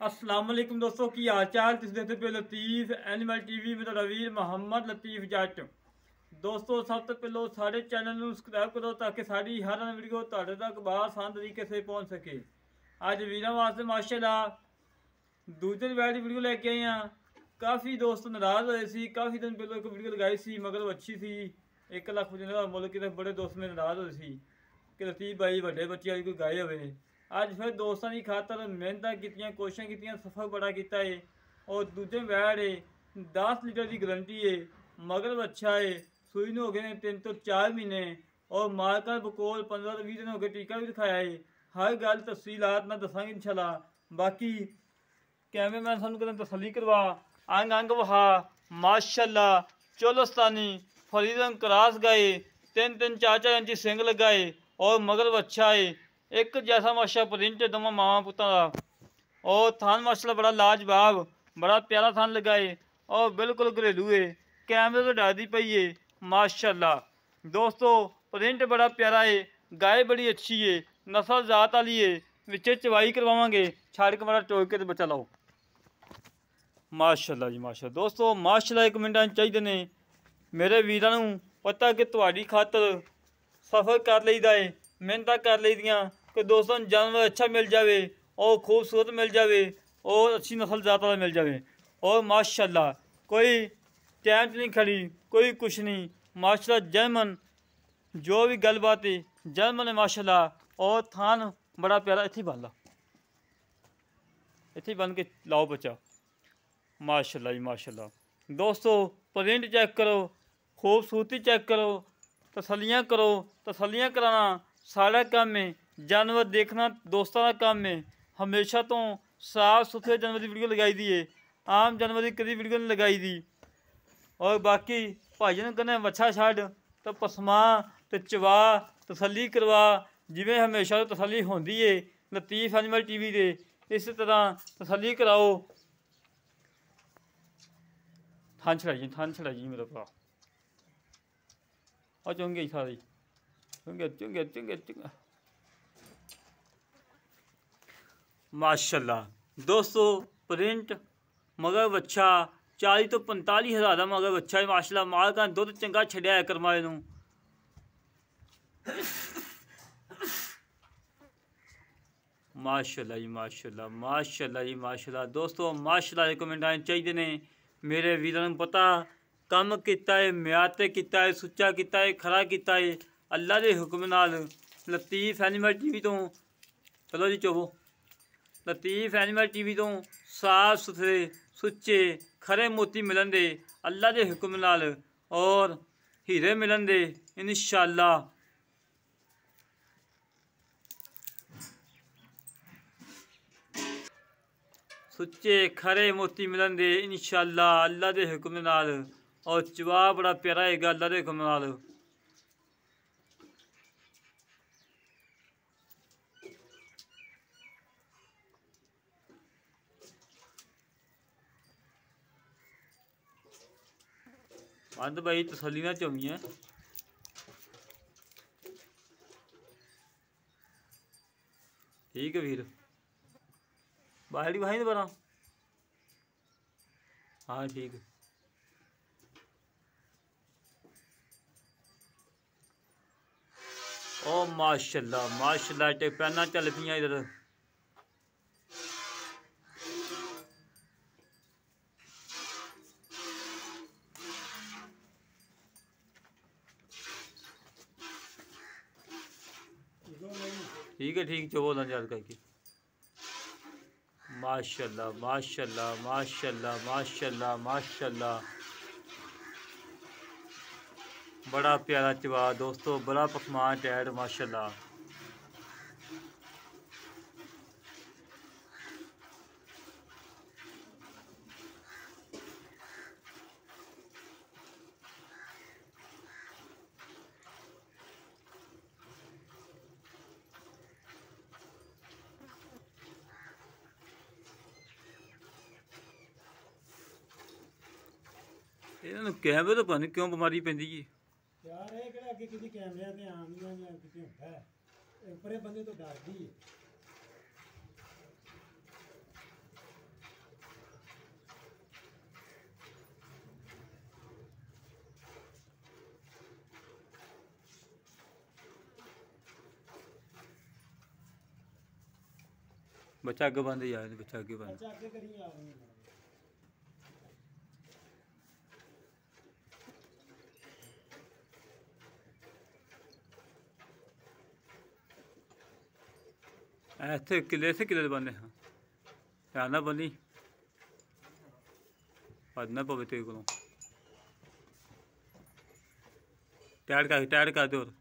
अस्सलाम वालेकुम दोस्तों की हाल चाल। तुम देखते पे लतीफ एनिमल टीवी में तो वीर मोहम्मद लतीफ जट। दोस्तों सब तो पहले सारे चैनल ਨੂੰ ਸਬਸਕ੍ਰਾਈਬ ਕਰੋ ताकि सारी हर वीडियो ਤੁਹਾਡੇ तक आसान तरीके से पहुंच सके। ਅੱਜ ਵੀਰਾਂ ਵਾਸਤੇ ਮਾਸ਼ਾਅੱਲਾ ਦੂਜੇ ਵੈਡ ਵੀਡੀਓ ਲੈ ਕੇ ਆਏ ਆ। ਕਾਫੀ ਦੋਸਤ ਨਾਰਾਜ਼ ਹੋਏ ਸੀ, ਕਾਫੀ ਦਿਨ ਪਹਿਲਾਂ ਇੱਕ ਵੀਡੀਓ ਲਗਾਈ ਸੀ ਮਗਰ ਅੱਛੀ ਸੀ 1 ਲੱਖ ਦਾ ਮੁੱਲ ਕਿਤੇ ਬੜੇ ਦੋਸਤ ਮੇਰੇ ਨਾਰਾਜ਼ ਹੋਏ ਸੀ ਕਿ ਲਤੀਫ ਭਾਈ ਵੱਡੇ ਬੱਚੇ ਵਾਲੀ ਕੋਈ ਗਾਏ ਹੋਵੇ। ਅੱਜ ਫਿਰ ਦੋਸਤਾਂ ਦੀ ਖਾਤਰ ਮਿਹਨਤਾਂ ਕੀਤੀਆਂ, ਕੋਸ਼ਿਸ਼ਾਂ ਕੀਤੀਆਂ, ਸਫਰ ਬੜਾ ਕੀਤਾ ਏ। और दूजे वैड है 10 लीटर की गारंटी है, मगर अच्छा है। सूई ने हो गए 3 तो 4 महीने और मारकर बकोल 15 तो 20 दिन हो गए। टीका भी दिखाया है। हर गल तफसीलात मैं दसांगे इंशाल्लाह। बाकी कैमरेमैन सानू कहते तसली करवा अंग अंग वहा माशाल्लाह चोलस्तानी फरीदन क्रास गए 3-3 4-4 इंची सिंग लगाए और मगर अच्छा है एक जैसा माशा प्रिंट दोवां मावां पुत्तां दा। और थान माशाल्लाह बड़ा लाजवाब बड़ा प्यारा थान लगाए और बिल्कुल घरेलू है। कैमरे तो डरदी पई है माशाल्लाह। दोस्तों प्रिंट बड़ा प्यारा है, गाय बड़ी अच्छी है, नस्ल जात वाली है। विचे चवाई करवावांगे छड़ के बड़ा टोक के बच्चा लाओ माशाल्लाह जी माशाल्लाह। दोस्तों माशाल्लाह एक मिनटां चाहिए ने मेरे वीरां नूं पता कि तुहाडी खातर सफ़र कर लईदा है, मेहनतां कर लईदियां कि दोस्तों जानवर अच्छा मिल जाए और खूबसूरत मिल जाए और अच्छी नस्ल जात वाला मिल जाए। और माशाल्लाह कोई टाइम नहीं खड़ी, कोई कुछ नहीं माशाल्लाह। जर्मन जो भी गलबात है जर्मन है माशाल्लाह। और थान बड़ा प्यारा इत्थे बन ला, इत्थे बन के लाओ बच्चा माशाल्लाह जी माशाल्लाह। दोस्तों प्रिंट चेक करो, खूबसूरती चेक करो, तसलियाँ करो। तसलियाँ कराना सारा काम है, जानवर देखना दोस्तों का काम है। हमेशा तो साफ सुथरे जानवर की वीडियो लगाई दी है, आम जानवर की कभी वीडियो नहीं लगाई दी। और बाकी भाइयों ने कहना वच्छा छड़ तो पसमा तो चवा तसली करवा जिमें हमेशा तो तसली होती है लतीफ एनिमल टीवी दे। इस तरह तसली कराओ। थान छड़ाई मेरा भरा और चुंगे सारी चुंगे चुंगे चुंगे माशाल्लाह। दोस्तों प्रिंट मगर बच्चा 40 तो 45 हज़ार का मगर बच्चा है माशाल्लाह। माल का दुध चंगा छड्या है करमाए नूं माशाल्लाह जी माशाल्लाह माशाल्लाह जी माशाल्लाह। दोस्तों माशाल्लाह कमेंट आने चाहिए ने मेरे वीरां नूं पता काम किया है, म्यार ते किया है, सुच्चा किया है, खरा किया है अल्लाह के हुक्म नाल। लतीफ एनिमल टीवी तो चलो जी चोवो लतीफ एनिमल टीवी तो साफ सुथरे सुच्चे खरे मोती मिलन दे अल्लाह के हुक्म नाल और हीरे मिलन दे इंशाअल्लाह। सुच्चे खरे मोती मिलन दे इंशाअल्लाह अल्लाह के हुक्म नाल। और चवा बड़ा प्यारा है अल्लाह के हुक्म नाल। अंत भाई तसली ना चौमी है ठीक है वीर बाहरी भाई दोबारा हाँ ठीक है। ओ माशाल्लाह माशाल्लाह टे पैना चल पियाँ इधर ठीक है ठीक चो याद करके माशाल्लाह माशाल्लाह माशाल्लाह माशाल्लाह माशाल्लाह। बड़ा प्यारा चवा दोस्तों बड़ा पसमान टैड माशाल्लाह। इन्होंने कैमरे तो पता नहीं क्यों बीमारी पैंदी है यार ये किहड़ा अगे किसी कैमरे ते आंदियां जां किसी होंदा है उपरे बंदे तो डरदी है। बच्चा अगे बंद यार, बच्चा अगे बंद। अच्छा आगे करी आ रही है। ऐसे किले से किले बंदे हाँ ध्यान ना बनी ना पवे तेरे को टाइट कर दे और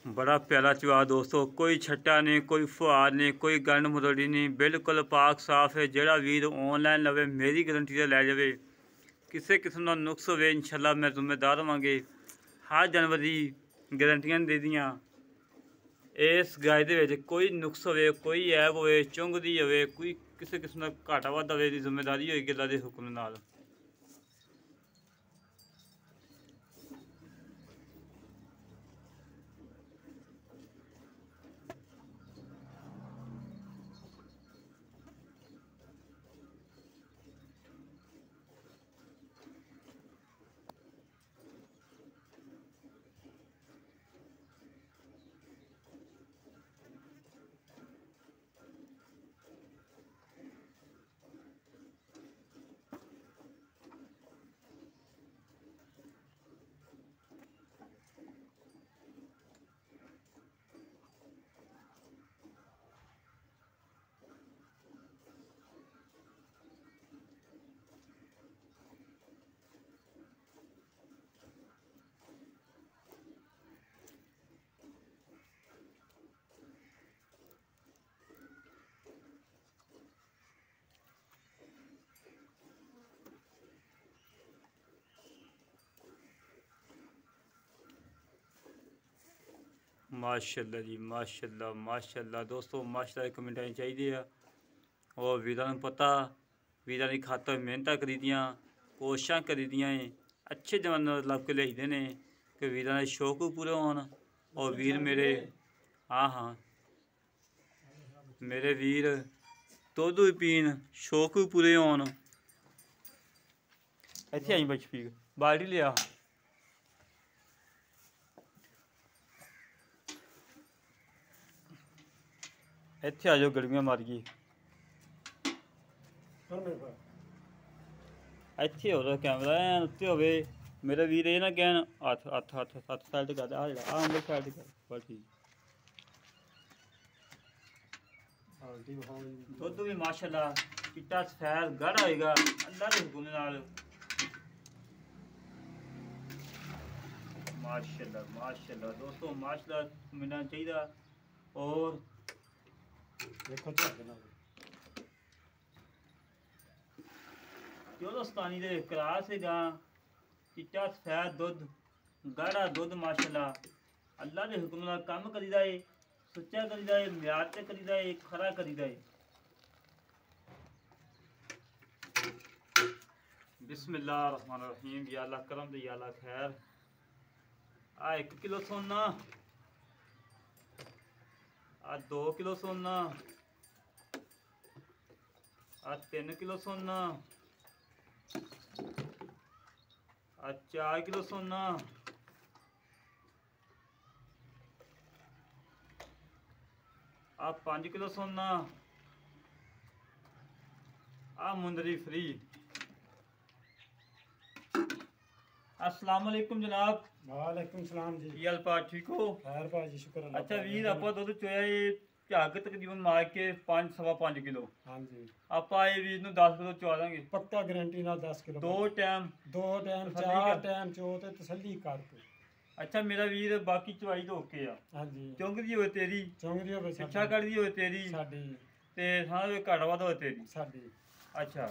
बड़ा प्यारा चुहा दोस्तों, कोई छट्टा नहीं, कोई फुहार नहीं, कोई गंड मरोड़ी नहीं, बिल्कुल पाक साफ है। जोड़ा वीर ऑनलाइन लवे मेरी गारंटी से लै जाए, किसी किस्म का नुक्स हो इंशाल्लाह मैं जिम्मेदार होवांगे। हर जानवर की गारंटियां दे दियां। इस गाय दे कोई नुक्स हो, कोई ऐब हो, चुंगदी हो, कोई किसी किस्म का घाटा वाधा हो, जिम्मेदारी होगी अल्लाह के हुक्म नाल। माशाल्लाह जी, माशाल्लाह माशाल्लाह दोस्तों, माशाल्लाह कमेंट आनी चाहिए। और वीरां नूं पता, वीरां दी खातर मेहनत करी दियां, कोशिशां करी दियां, अच्छे जानवर लभ के लिआईदे ने कि वीरां दे शौक भी पूरे होन। और वीर मेरे हाँ हाँ मेरे वीर दुद्ध भी पीन, शौक भी पूरे होन। इत्थे आई बचपी बाल्टी लिया। इत्थे आ जाओ, गड़ियां मार गई इत्थे हो कैमरा ऐन उत्ते होवे मेरा वीर। ये ना कहन हत्थ हत्थ हत्थ हत्थ साइड कर, आ जेड़ा आ अंदर साइड कर, बस ठीक। दुद्ध भी माशाल्लाह चिट्टा सफेद गाढ़ा होएगा अल्लाह दे हुक्म नाल। माशाल्लाह माशाल्लाह दोस्तों, माशाल्लाह मिलना चाहिए। और देखो चौदस्तानी दे क्रॉस हैगा, चिट्टा सफेद दुद्ध, गाढ़ा दुद्ध माशाल्लाह। अल्लाह के हुक्म नाल काम करीदा है, सुच्चा करीदा है, म्यार ते करीदा है, खरा करीदा है। बिस्मिल्लाह रहमान रहीम। या अल्लाह करम दे, या अल्लाह खैर। आ 1 किलो सोना, आ 2 किलो सोना, आ 3 किलो सोना, आ 4 किलो सोना, आ 5 किलो सोना, आ मुंदरी फ्री। अस्सलाम वालेकुम जनाब। वालेकुम सलाम जी। की हाल पाल, ठीक हो? खैर भाजी शुक्र अल्लाह। अच्छा वीर, आप दुद्ध चोया ये ਝੱਗ तकरीबन मार के 5-5.5 किलो। हाँ जी ਆਪਾਂ ਇਹ ਵੀਰ ਨੂੰ 10 ਕਿਲੋ ਚਵਾ ਦਾਂਗੇ पक्का गारंटी नाल 10 किलो। दो टाइम 2 टाइम तसल्ली 4 कर। टाइम चो ते तसल्ली करके। अच्छा मेरा वीर बाकी चवाई तो ओके आ, हाँ जी ਚੁੰਗਦੀ ਹੋਵੇ ਤੇਰੀ, चौंगदी होवे ਪਿੱਛਾ ਕੱਢਦੀ ਹੋਵੇ ਤੇਰੀ, साडी ਤੇ ਸਾਰਾ ਘਾਟਾ ਵਾਧਾ ਹੋਵੇ ਤੇਰੀ। साडी ਅੱਛਾ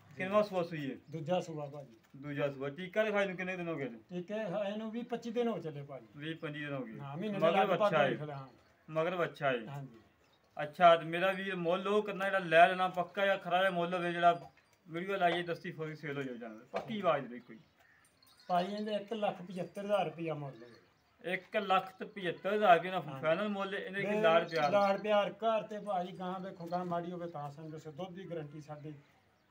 ਕਿੰਨਾ ਸੂਆ ਸੂਈ ਹੈ? दूजा सुबह भाजी। ਦੂਜਾ ਸੂਆ। ਟੀਕਾ ਲਿਖਾਈ ਨੂੰ ਕਿੰਨੇ ਦਿਨ ਹੋ ਗਏ ਨੇ? ठीक है एनु भी 25 दिन हो चले भाजी। 20-25 दिन ਹੋ हां ਗਏ। महीने मगर लग अच्छा है, हां ਮਗਰ ਬੱਚਾ ਹੈ। ਹਾਂਜੀ ਅੱਛਾ ਤੇ ਮੇਰਾ ਵੀਰ ਮੁੱਲ ਉਹ ਕਰਨਾ ਜਿਹੜਾ ਲੈ ਲੈਣਾ ਪੱਕਾ ਜਾਂ ਖਰਾ ਜਿਹਾ ਮੁੱਲ ਹੋਵੇ, ਜਿਹੜਾ ਵੀਡੀਓ ਲਾਈਏ ਦੱਸੀ ਫੋਰੀ ਸੇਲ ਹੋ ਜਾਣਾ ਪੱਕੀ ਆਵਾਜ਼ ਦੇ ਕੋਈ। ਭਾਈ ਇਹਦੇ 1,75,000 ਰੁਪਇਆ ਮੁੱਲ ਹੈ। 1,75,000 ਰੁਪਏ ਦਾ ਫਾਈਨਲ ਮੁੱਲ ਇਹਨੇ ਕੀ ਲਾੜ ਪਿਆਰ। ਲਾੜ ਪਿਆਰ ਘਰ ਤੇ ਭਾਈ ਗਾਂ ਵੇਖੋ, ਗਾਂ ਮਾੜੀ ਹੋਵੇ ਤਾਂ ਸਮਝੋ ਸੇ ਦੁੱਧ ਦੀ ਗਰੰਟੀ ਸਾਡੀ,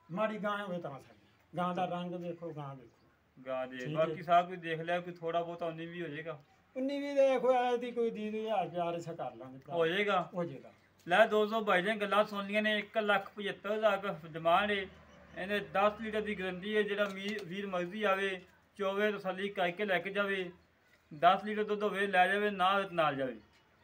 ਮਾੜੀ ਗਾਂ ਹੋਵੇ ਤਾਂ ਸਾਡੀ ਗਾਂ ਦਾ ਰੰਗ ਵੇਖੋ, ਗਾਂ ਵੇਖੋ ਗਾਂ ਦੇ ਬਾਕੀ ਸਾਰਾ ਕੁਝ ਦੇਖ ਲਿਆ, ਕੋਈ ਥੋੜਾ ਬਹੁਤਾ ਉਨੀ ਵੀ ਹੋ ਜਾਏਗਾ। 19 ਵੀ ਦੇਖੋ ਐਦੀ ਕੋਈ 20,000 ਪਿਆਰ ਇਸੇ ਕਰ ਲਾਂਗੇ, ਹੋ ਜਾਏਗਾ ਹੋ ਜਾਏਗਾ। ਲੈ ਦੋਸਤੋ ਭਾਈ ਦੀਆਂ ਗੱਲਾਂ ਸੁਣ ਲਈਆਂ ਨੇ। 1,75,000 ਰੁਪਏ ਡਿਮਾਂਡ ਹੈ। ਇਹਨੇ 10 ਲੀਟਰ ਦੀ ਗਰੰਟੀ ਹੈ। ਜਿਹੜਾ ਵੀਰ ਮਰਜ਼ੀ ਆਵੇ ਚੋਵੇ ਤਸੱਲੀ ਕਰਕੇ ਲੈ ਕੇ ਜਾਵੇ। 10 ਲੀਟਰ ਦੁੱਧ ਹੋਵੇ ਲੈ ਜਾਵੇ, ਨਾ ਹੋਵੇ ਨਾਲ ਜਾਵੇ।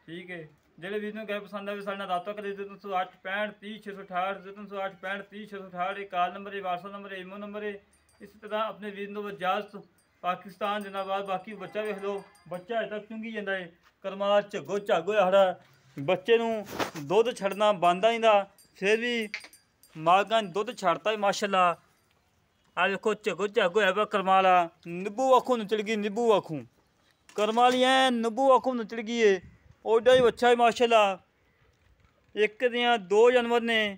ਠੀਕ ਹੈ। ਜਿਹੜੇ ਵੀਰ ਨੂੰ ਗੱਲ ਪਸੰਦ ਆਵੇ ਸਾਡੇ ਨਾਲ ਰਾਬਤਾ ਕਰੇ। 308 65 30 668 308 65 30 668 ਇਹ ਕਾਲ ਨੰਬਰ ਹੈ, WhatsApp ਨੰਬਰ ਹੈ, ਈਮੋ ਨੰਬਰ ਹੈ। ਇਸੇ ਤਰ੍ਹਾਂ ਆਪਣੇ ਵੀਰ ਨੂੰ ਇਜਾਜ਼ਤ। ਪਾਕਿਸਤਾਨ ਜਿੰਦਾਬਾਦ। ਬਾਕੀ ਬੱਚਾ ਵੇਖ ਲਓ, ਬੱਚਾ ਅਜੇ ਤੱਕ ਚੁੰਗੀ ਜਾਂਦਾ ਹੈ। ਕਰਮਾਲਾ ਝੱਗੋ ਝੱਗ ਹੋਇਆ ਸਾਡਾ। ਬੱਚੇ ਨੂੰ ਦੁੱਧ ਛੱਡਣਾ ਬੰਦ ਆਈਦਾ, ਫਿਰ ਵੀ ਮਾਲਕਾਂ ਨੇ ਦੁੱਧ ਛੱਡਤਾ ਹੈ ਮਾਸ਼ਾਅੱਲਾ। ਆ ਵੇਖੋ ਝੱਗੋ ਝੱਗ ਹੋਇਆ ਪਿਆ ਕਰਮਾਲਾ। ਨਿੱਬੂ ਆਖੂ ਨਚੜ ਗਈ, ਨਿੱਬੂ ਆਖੂ ਕਰਮਾਲੀ ਐ ਨਿੱਬੂ ਆਖੂ ਨਚੜ ਗਈ ਏ। ਓਡਾ ਹੀ ਬੱਚਾ ਹੈ ਮਾਸ਼ਾਅੱਲਾ। ਇੱਕ ਦੀਆਂ 2 ਜਾਨਵਰ ਨੇ।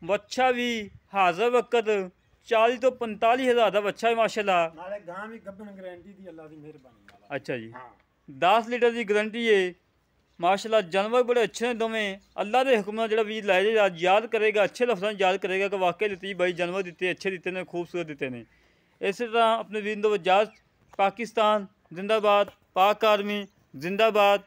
ਬੱਚਾ ਵੀ ਹਾਜ਼ਰ ਵਕਤ 40 ਤੋਂ 45,000 ਦਾ ਬੱਚਾ ਹੈ ਮਾਸ਼ਾਅੱਲਾ। ਨਾਲੇ ਗਾਂ ਵੀ ਗੱਭਣ ਗਰੰਟੀ ਦੀ, ਅੱਲਾ ਦੀ ਮਿਹਰਬਾਨੀ ਨਾਲ। ਅੱਛਾ ਜੀ, ਹਾਂ 10 ਲੀਟਰ ਦੀ ਗਰੰਟੀ ਹੈ ਮਾਸ਼ਾਅੱਲਾ। ਜਾਨਵਰ ਬੜੇ ਅੱਛੇ ਨੇ ਦੋਵੇਂ। ਅੱਲਾ ਦੇ ਹੁਕਮ ਨਾਲ ਜਿਹੜਾ ਵੀਰ ਲੈ ਜਾਏ ਯਾਦ ਕਰੇਗਾ, ਅੱਛੇ ਲਫ਼ਜ਼ਾਂ ਯਾਦ ਕਰੇਗਾ ਕਿ ਵਾਕਈ ਲਤੀਫ ਭਾਈ ਜਾਨਵਰ ਦਿੱਤੇ, ਅੱਛੇ ਦਿੱਤੇ ਨੇ, ਖੂਬਸੂਰਤ ਦਿੱਤੇ ਨੇ। ਇਸੇ ਤਰ੍ਹਾਂ ਆਪਣੇ ਵੀਰ ਨੂੰ ਇਜਾਜ਼ਤ। ਪਾਕਿਸਤਾਨ ਜਿੰਦਾਬਾਦ, ਪਾਕ ਆਰਮੀ ਜਿੰਦਾਬਾਦ।